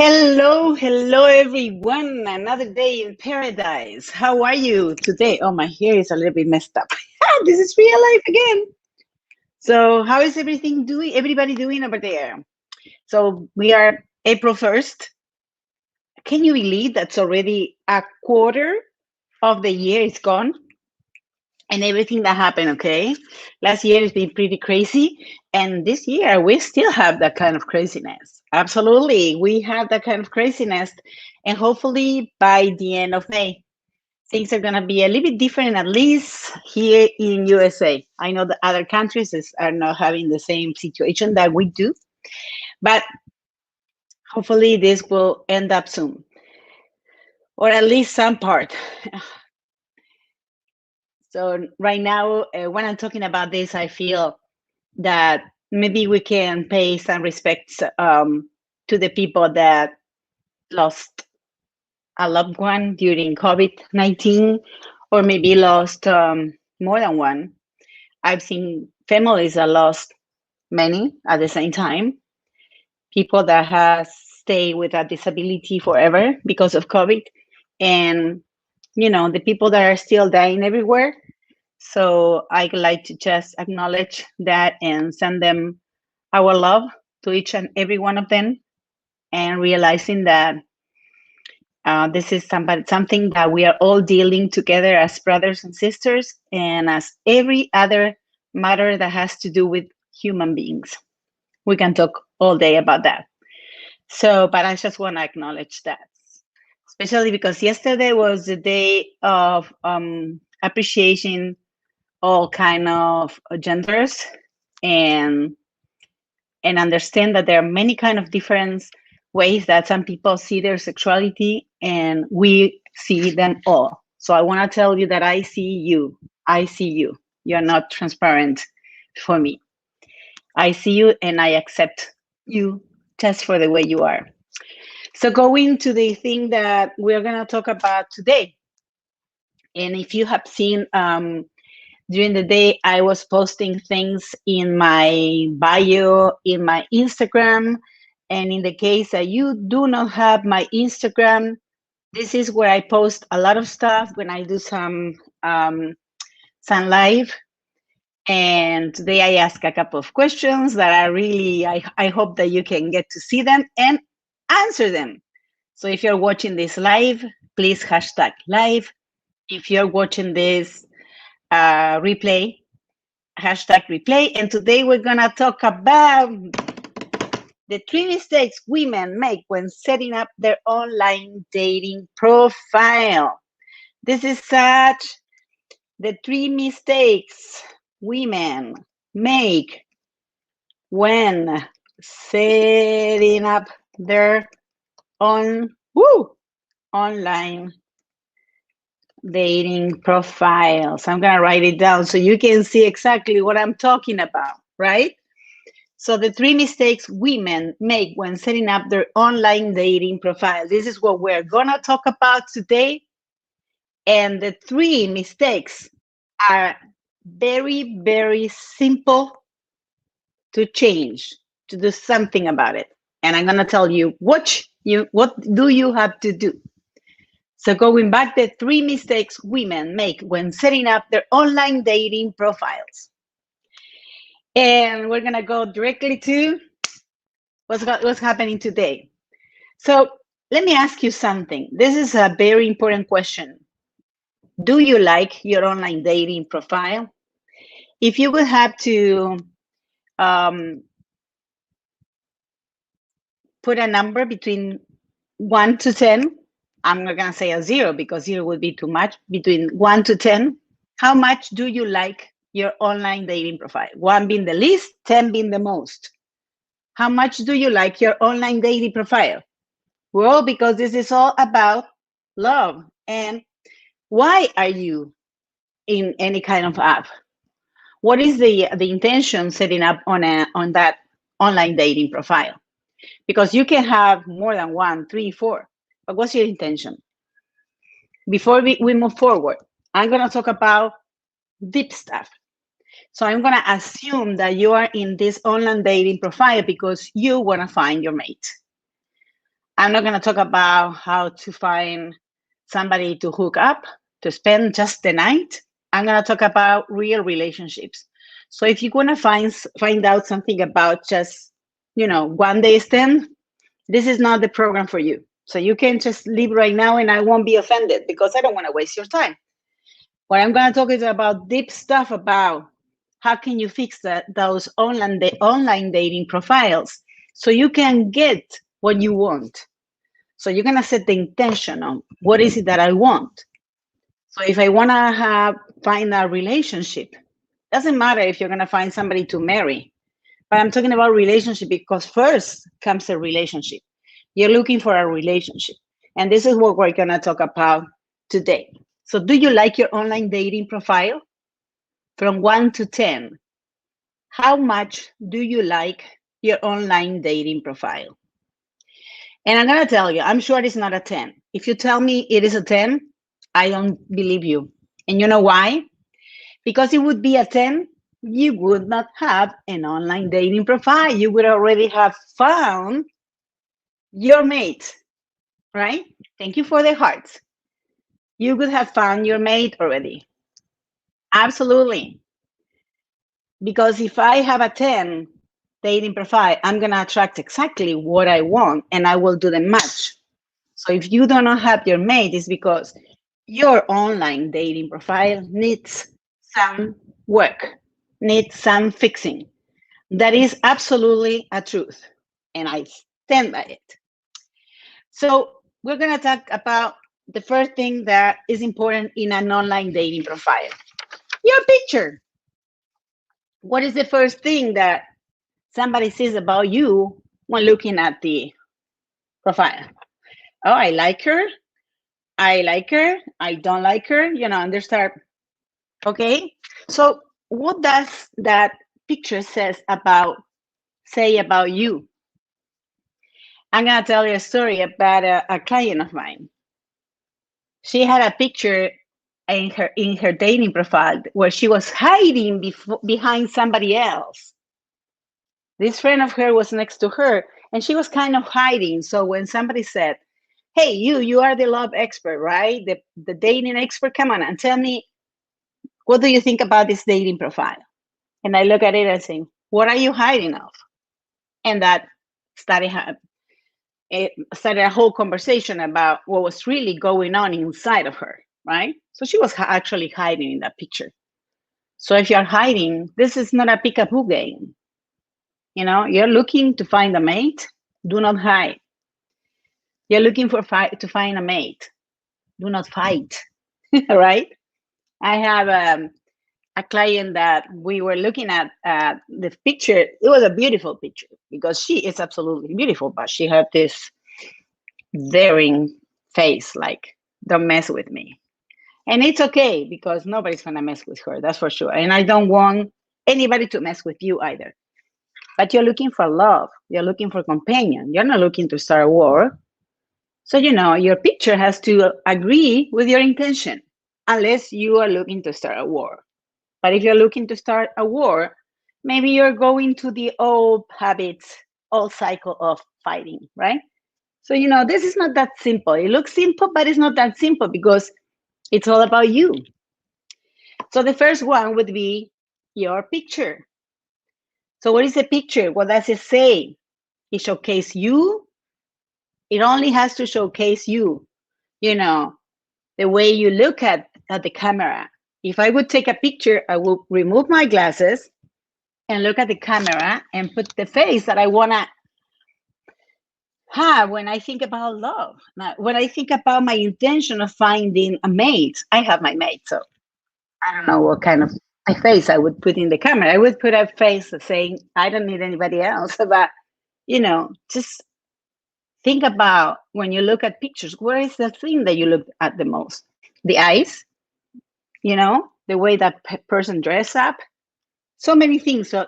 Hello, everyone. Another day in paradise. How are you today? Oh, my hair is a little bit messed up. This is real life again. So, how is everything doing? Everybody doing over there? So, we are April 1st. Can you believe that's already a quarter of the year is gone? And everything that happened, okay? Last year has been pretty crazy. And this year, we still have that kind of craziness. Absolutely. We have that kind of craziness. And hopefully by the end of May, things are going to be a little bit different, at least here in USA. I know that other countries are not having the same situation that we do, but hopefully this will end up soon, or at least some part. So right now, when I'm talking about this, I feel that maybe we can pay some respects to the people that lost a loved one during COVID-19, or maybe lost more than one. I've seen families that lost many at the same time, people that have stayed with a disability forever because of COVID, and the people that are still dying everywhere. So I'd like to just acknowledge that and send them our love to each and every one of them, and realizing that this is something that we are all dealing together as brothers and sisters, and as every other matter that has to do with human beings. We can talk all day about that. So, but I just want to acknowledge that, especially because yesterday was the day of appreciating all kind of genders, and understand that there are many kind of different ways that some people see their sexuality, and we see them all. So I want to tell you that I see you. You're not transparent for me. I see you and I accept you just for the way you are. So going to the thing that we're going to talk about today. And if you have seen during the day, I was posting things in my bio, in my Instagram. And in the case that you do not have my Instagram, this is where I post a lot of stuff when I do some live. And today I ask a couple of questions that are really, I hope that you can get to see them and answer them. So if you're watching this live, please hashtag live. If you're watching this replay, hashtag replay. And today we're gonna talk about the 3 mistakes women make when setting up their online dating profile. This is the 3 mistakes women make when setting up their online dating profiles. I'm going to write it down so you can see exactly what I'm talking about, right? So the 3 mistakes women make when setting up their online dating profiles. This is what we're going to talk about today. And the 3 mistakes are very, very simple to change, to do something about it. And I'm going to tell you what do you have to do. So going back, the 3 mistakes women make when setting up their online dating profiles. And we're going to go directly to what's happening today. So let me ask you something. This is a very important question. Do you like your online dating profile? If you would have to put a number between 1 to 10, I'm not going to say a 0 because 0 would be too much. Between 1 to 10, how much do you like your online dating profile? 1 being the least, 10 being the most. How much do you like your online dating profile? Well, because this is all about love. And why are you in any kind of app? What is the intention setting up on that online dating profile? Because you can have more than 1, 3, 4. But what's your intention? Before we move forward, I'm going to talk about deep stuff. So I'm going to assume that you are in this online dating profile because you want to find your mate. I'm not going to talk about how to find somebody to hook up, to spend just the night. I'm going to talk about real relationships. So if you want to find out something about just, one day stand, this is not the program for you. So you can just leave right now and I won't be offended because I don't want to waste your time. What I'm going to talk is about deep stuff about how can you fix those online dating profiles so you can get what you want. So you're going to set the intention on what is it that I want. So if I want to find a relationship, doesn't matter if you're going to find somebody to marry, but I'm talking about relationship because first comes a relationship. You're looking for a relationship. And this is what we're going to talk about today. So do you like your online dating profile? From 1 to 10, how much do you like your online dating profile? And I'm going to tell you, I'm sure it's not a 10. If you tell me it is a 10, I don't believe you. And you know why? Because it would be a 10, you would not have an online dating profile. You would already have found your mate, right? Thank you for the hearts. You would have found your mate already. Absolutely. Because if I have a 10 dating profile, I'm going to attract exactly what I want and I will do the match. So if you do not have your mate, it's because your online dating profile needs some work, needs some fixing. That is absolutely a truth. And I stand by it. So we're going to talk about the first thing that is important in an online dating profile. Your picture. What is the first thing that somebody says about you when looking at the profile? Oh, I like her. I like her. I don't like her. And they start, okay? So what does that picture say about you? I'm going to tell you a story about a client of mine. She had a picture in her dating profile where she was hiding behind somebody else. This friend of her was next to her and she was kind of hiding. So when somebody said, hey, you are the love expert, right? The dating expert, come on and tell me, what do you think about this dating profile? And I look at it and say, what are you hiding of? And that started a whole conversation about what was really going on inside of her, right? So she was actually hiding in that picture. So if you're hiding, this is not a peekaboo game. You're looking to find a mate, do not hide. You're looking to find a mate, do not fight, right? I have a client that we were looking at the picture. It was a beautiful picture because she is absolutely beautiful, but she had this daring face, like, don't mess with me. And it's okay because nobody's gonna mess with her, that's for sure. And I don't want anybody to mess with you either. But you're looking for love, you're looking for companion, you're not looking to start a war. So your picture has to agree with your intention, unless you are looking to start a war. But if you're looking to start a war, maybe you're going to the old habits, old cycle of fighting, right? So, this is not that simple. It looks simple, but it's not that simple because it's all about you. So the first one would be your picture. So what is a picture? What does it say? It showcases you. It only has to showcase you, the way you look at the camera. If I would take a picture, I would remove my glasses and look at the camera and put the face that I want to have when I think about love. Now, when I think about my intention of finding a mate, I have my mate. So I don't know what kind of a face I would put in the camera. I would put a face saying, I don't need anybody else. But, just think about when you look at pictures, what is the thing that you look at the most? The eyes, the way that person dress up. So many things. So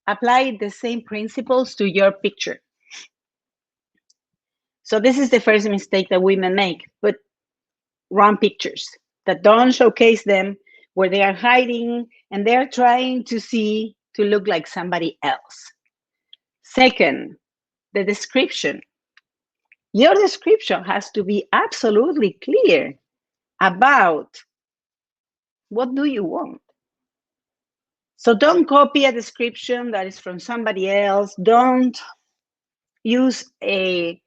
apply the same principles to your picture. So this is the first mistake that women make, put wrong pictures that don't showcase them, where they are hiding and they're trying to look like somebody else. Second, the description. Your description has to be absolutely clear about what do you want. So don't copy a description that is from somebody else. Don't use a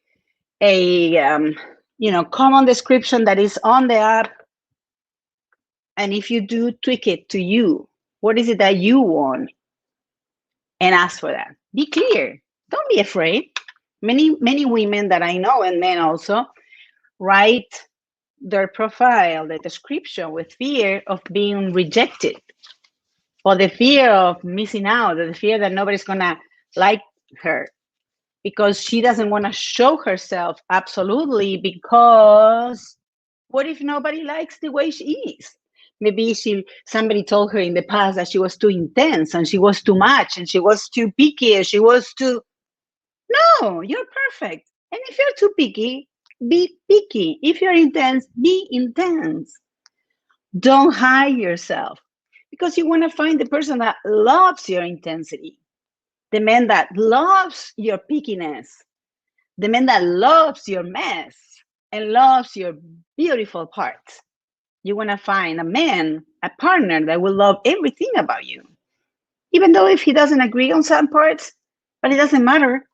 common description that is on the app. And if you do, tweak it to you. What is it that you want? And ask for that. Be clear. Don't be afraid. Many women that I know, and men also, write their profile, the description, with fear of being rejected, or the fear of missing out, or the fear that nobody's gonna like her, because she doesn't want to show herself absolutely, because what if nobody likes the way she is? Maybe somebody told her in the past that she was too intense, and she was too much, and she was too picky, and she was too... No, you're perfect. And if you're too picky, be picky. If you're intense, be intense. Don't hide yourself, because you want to find the person that loves your intensity, the man that loves your pickiness, the man that loves your mess and loves your beautiful parts. You want to find a man, a partner that will love everything about you. Even though if he doesn't agree on some parts, but it doesn't matter.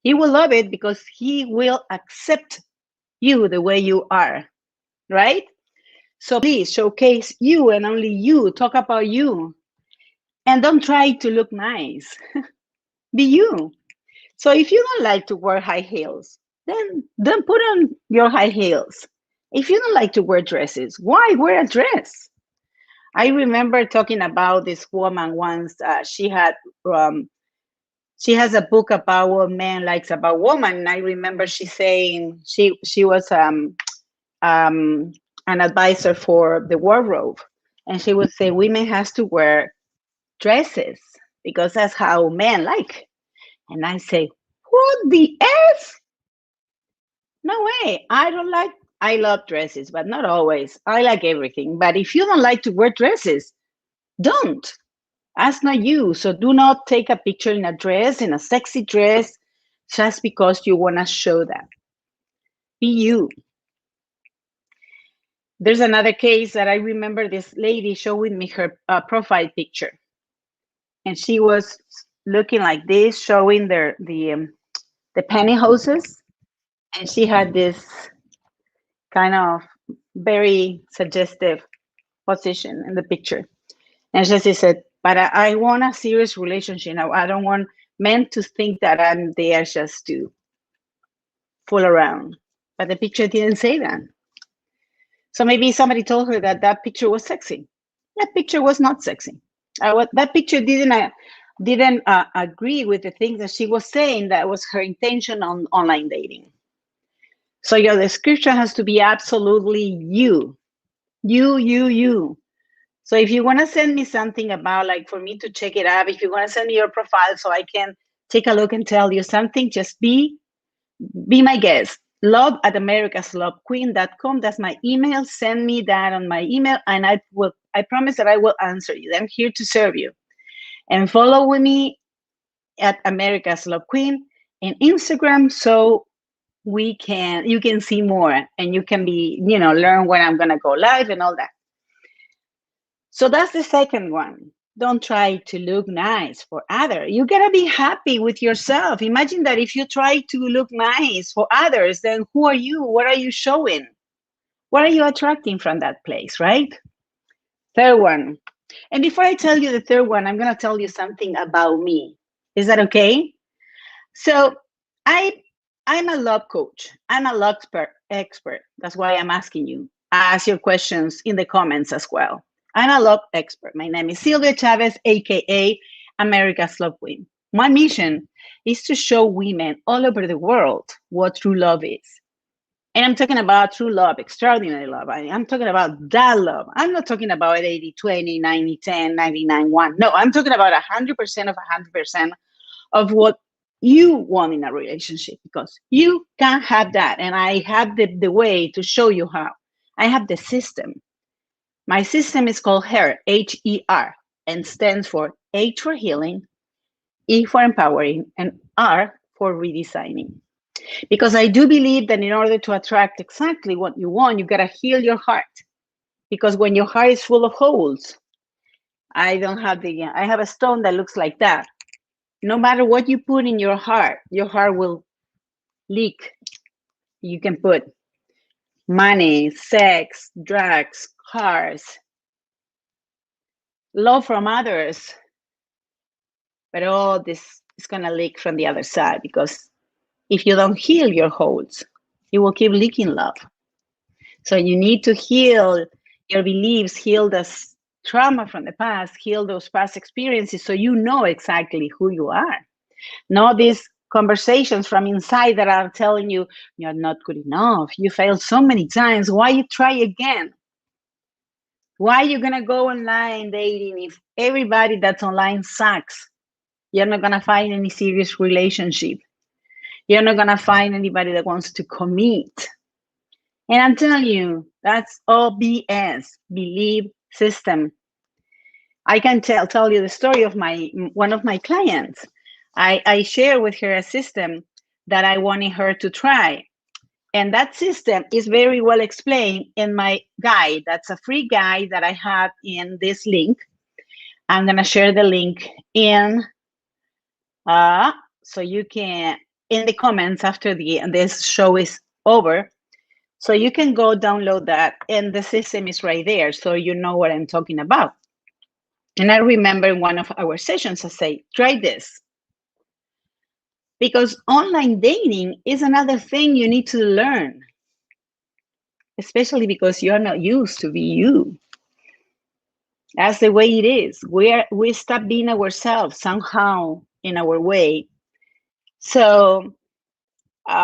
He will love it because he will accept you the way you are, right? So please showcase you and only you. Talk about you. And don't try to look nice. Be you. So if you don't like to wear high heels, then don't put on your high heels. If you don't like to wear dresses, why wear a dress? I remember talking about this woman once. She has a book about what man likes about woman. And I remember she saying she was an advisor for the wardrobe, and she would say women has to wear dresses because that's how men like. And I say, what the F? No way. I love dresses, but not always. I like everything. But if you don't like to wear dresses, don't. That's not you. So do not take a picture in a dress, in a sexy dress, just because you want to show that. Be you. There's another case that I remember this lady showing me her profile picture. And she was looking like this, showing the pantyhoses. And she had this kind of very suggestive position in the picture. And she said, but I want a serious relationship. I don't want men to think that I'm there just to fool around. But the picture didn't say that. So maybe somebody told her that that picture was sexy. That picture was not sexy. That picture didn't agree with the things that she was saying that was her intention on online dating. So your description has to be absolutely you. You. So if you want to send me something about, like, for me to check it out, if you want to send me your profile so I can take a look and tell you something, just be my guest. love@americaslovequeen.com. That's my email. Send me that on my email, and I promise that I will answer you. I'm here to serve you. And follow with me at America's Love Queen in Instagram, so you can see more, and you can learn when I'm gonna go live and all that. So that's the second one. Don't try to look nice for others. You gotta be happy with yourself. Imagine that if you try to look nice for others, then who are you? What are you showing? What are you attracting from that place, right? Third one. And before I tell you the third one, I'm gonna tell you something about me. Is that okay? So I'm a love coach. I'm a love expert. That's why I'm asking you. Ask your questions in the comments as well. I'm a love expert. My name is Silvia Chavez, aka America's Love Queen. My mission is to show women all over the world what true love is. And I'm talking about true love, extraordinary love. I'm talking about that love. I'm not talking about 80-20, 90-10, 99-1. No, I'm talking about 100% of 100% of what you want in a relationship, because you can have that. And I have the way to show you how. I have the system. My system is called HER, H-E-R, and stands for H for healing, E for empowering, and R for redesigning. Because I do believe that in order to attract exactly what you want, you got to heal your heart. Because when your heart is full of holes, I have a stone that looks like that. No matter what you put in your heart will leak. You can put money, sex, drugs, cars, love from others, but all this is going to leak from the other side, because if you don't heal your holes, you will keep leaking love. So you need to heal your beliefs, heal the trauma from the past, heal those past experiences, so you know exactly who you are. Not these conversations from inside that are telling you you're not good enough, you failed so many times, why you try again? Why are you gonna go online dating if everybody that's online sucks? You're not gonna find any serious relationship. You're not gonna find anybody that wants to commit. And I'm telling you, that's all BS, belief system. I can tell you the story of one of my clients. I share with her a system that I wanted her to try. And that system is very well explained in my guide. That's a free guide that I have in this link. I'm going to share the link in, so you can, in the comments after this show is over. So you can go download that, and the system is right there, so you know what I'm talking about. And I remember in one of our sessions, I say, try this. Because online dating is another thing you need to learn, especially because you're not used to be you. That's the way it is. We stop being ourselves somehow in our way. So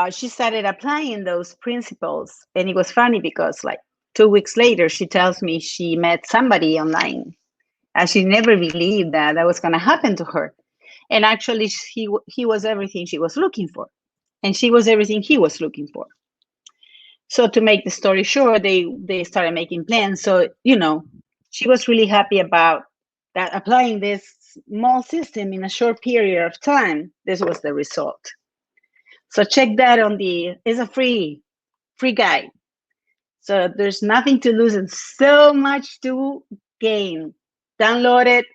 she started applying those principles. And it was funny because like 2 weeks later, she tells me she met somebody online. And she never believed that was going to happen to her. And actually, he was everything she was looking for. And she was everything he was looking for. So to make the story short, they started making plans. So, she was really happy about that, applying this small system in a short period of time. This was the result. So check that it's a free guide. So there's nothing to lose and so much to gain. Download it,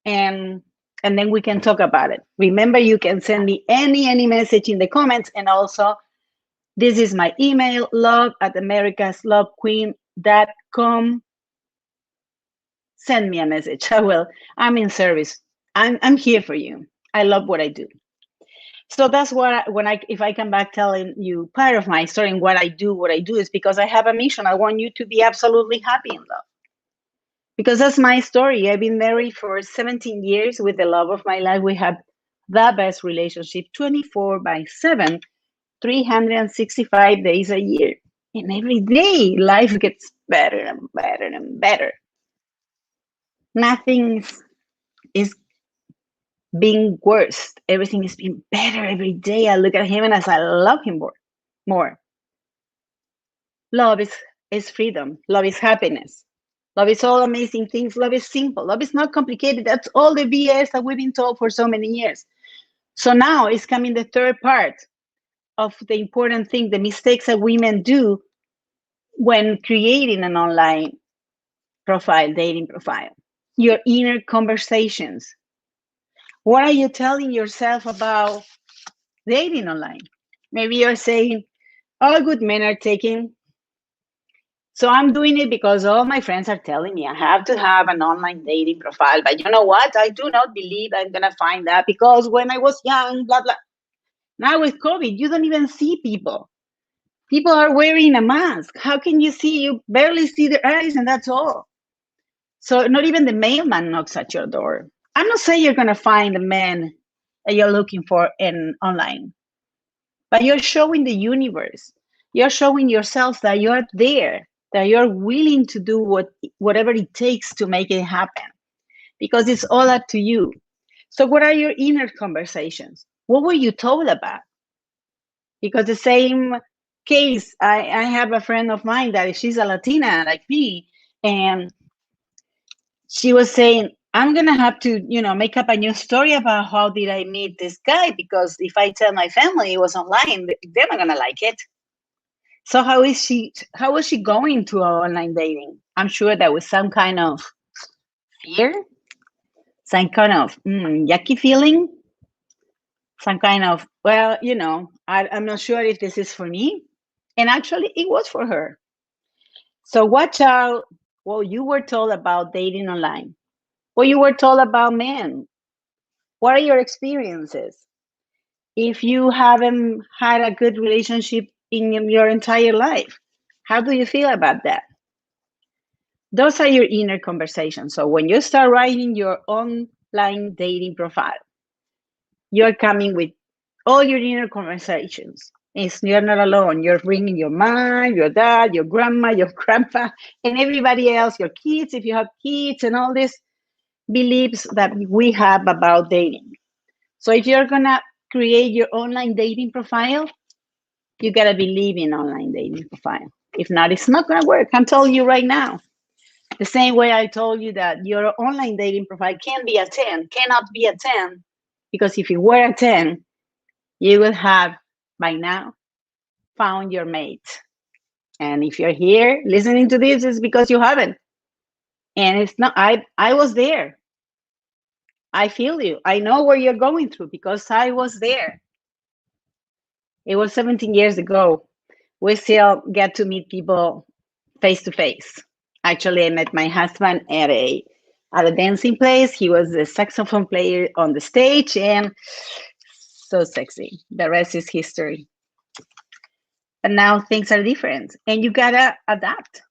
and then we can talk about it. Remember, you can send me any message in the comments, and also this is my email, love@americaslovequeen.com. Send me a message. I will. I'm in service. I'm here for you. I love what I do. So that's what if I come back telling you part of my story and what I do is because I have a mission. I want you to be absolutely happy in love. Because that's my story. I've been married for 17 years with the love of my life. We have the best relationship 24/7, 365 days a year. And every day life gets better and better and better. Nothing is being worse. Everything is being better every day. I look at him and as I love him more. Love is freedom. Love is happiness. Love is all amazing things. Love is simple. Love is not complicated. That's all the BS that we've been told for so many years. So now is coming the third part of the important thing, the mistakes that women do when creating an online profile, dating profile. Your inner conversations. What are you telling yourself about dating online? Maybe you're saying, all good men are taken. So I'm doing it because all my friends are telling me I have to have an online dating profile. But you know what? I do not believe I'm going to find that, because when I was young, blah, blah. Now with COVID, you don't even see people. People are wearing a mask. How can you see? You barely see their eyes, and that's all. So not even the mailman knocks at your door. I'm not saying you're going to find the man that you're looking for online, but you're showing the universe. You're showing yourself that you're there, that you're willing to do whatever it takes to make it happen, because it's all up to you. So what are your inner conversations? What were you told about? Because the same case, I have a friend of mine that she's a Latina like me, and she was saying, I'm gonna have to, make up a new story about how did I meet this guy, because if I tell my family it was online, they're not gonna like it. So how was she going to online dating? I'm sure that was some kind of fear, some kind of yucky feeling, some kind of, well, I'm not sure if this is for me. And actually it was for her. So watch out what you were told about dating online, what you were told about men. What are your experiences? If you haven't had a good relationship in your entire life, how do you feel about that? Those are your inner conversations. So when you start writing your online dating profile, you're coming with all your inner conversations. You're not alone. You're bringing your mom, your dad, your grandma, your grandpa, and everybody else, your kids, if you have kids, and all these beliefs that we have about dating. So if you're going to create your online dating profile, you got to believe in online dating profile. If not, it's not going to work. I'm telling you right now. The same way I told you that your online dating profile can be a 10, cannot be a 10, because if you were a 10, you will have by now found your mate. And if you're here listening to this, it's because you haven't. And it's not, I was there. I feel you. I know where you're going through because I was there. It was 17 years ago. We still get to meet people face to face. Actually, I met my husband at a dancing place. He was a saxophone player on the stage, and so sexy. The rest is history. But now things are different, and you gotta adapt,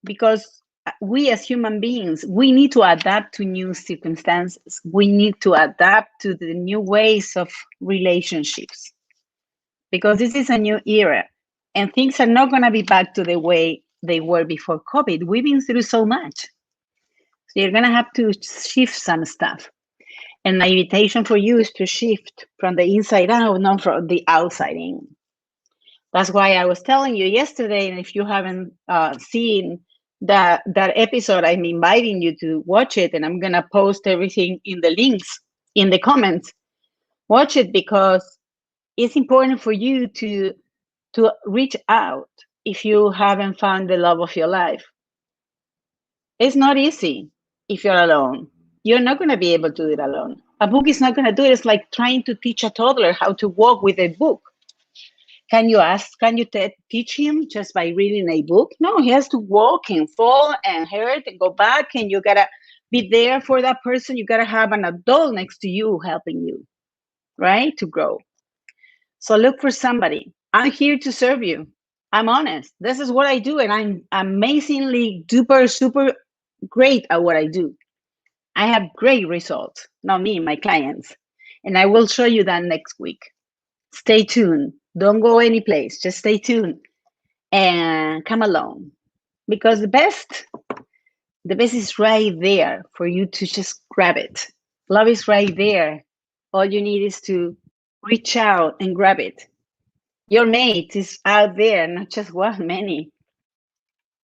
because we as human beings, we need to adapt to new circumstances. We need to adapt to the new ways of relationships, because this is a new era and things are not going to be back to the way they were before COVID. We've been through so much. So you're going to have to shift some stuff. And my invitation for you is to shift from the inside out, not from the outside in. That's why I was telling you yesterday, and if you haven't seen that episode, I'm inviting you to watch it, and I'm going to post everything in the links in the comments. Watch it, because it's important for you to reach out if you haven't found the love of your life. It's not easy if you're alone. You're not going to be able to do it alone. A book is not going to do it. It's like trying to teach a toddler how to walk with a book. Can you teach him just by reading a book? No, he has to walk and fall and hurt and go back, and you got to be there for that person. You got to have an adult next to you helping you, right, to grow. So look for somebody. I'm here to serve you. I'm honest. This is what I do, and I'm amazingly duper super great at what I do. I have great results, not me, my clients. And I will show you that next week. Stay tuned. Don't go any place. Just stay tuned and come along, because the best is right there for you to just grab it. Love is right there. All you need is to reach out and grab it. Your mate is out there, not just one, many.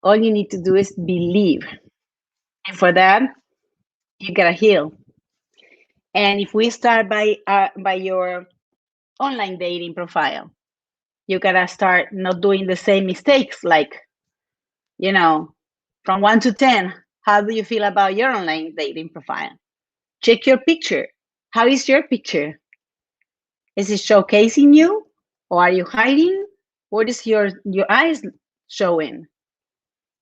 All you need to do is believe. And for that, you gotta heal. And if we start by your online dating profile, you gotta start not doing the same mistakes. Like, from 1 to 10, how do you feel about your online dating profile? Check your picture. How is your picture? Is it showcasing you, or are you hiding? What is your eyes showing?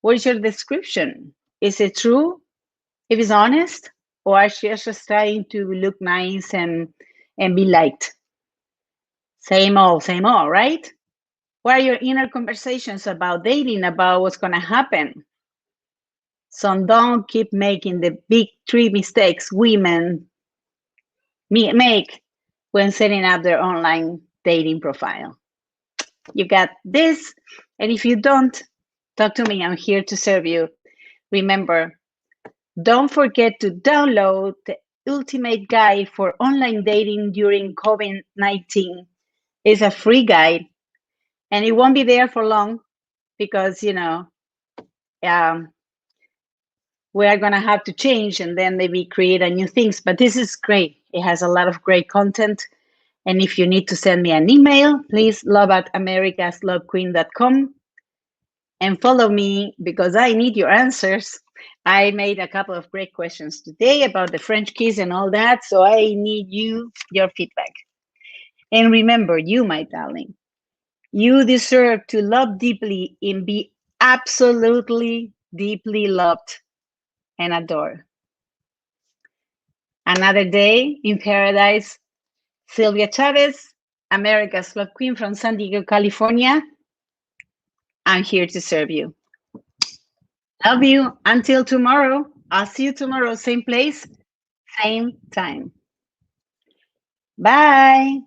What is your description? Is it true? If it's honest, or are you just trying to look nice and be liked? Same old, right? What are your inner conversations about dating, about what's going to happen? So don't keep making the big 3 mistakes women make when setting up their online dating profile. You got this. And if you don't, talk to me. I'm here to serve you. Remember, don't forget to download the ultimate guide for online dating during COVID-19. It's a free guide, and it won't be there for long, because, we are going to have to change and then maybe create a new things. But this is great. It has a lot of great content. And if you need to send me an email, please love@americaslovequeen.com and follow me because I need your answers. I made a couple of great questions today about the French kiss and all that. So I need your feedback. And remember, you, my darling, you deserve to love deeply and be absolutely deeply loved and adored. Another day in paradise. Sylvia Chavez, America's Love Queen from San Diego, California. I'm here to serve you. Love you. Until tomorrow. I'll see you tomorrow, same place, same time. Bye.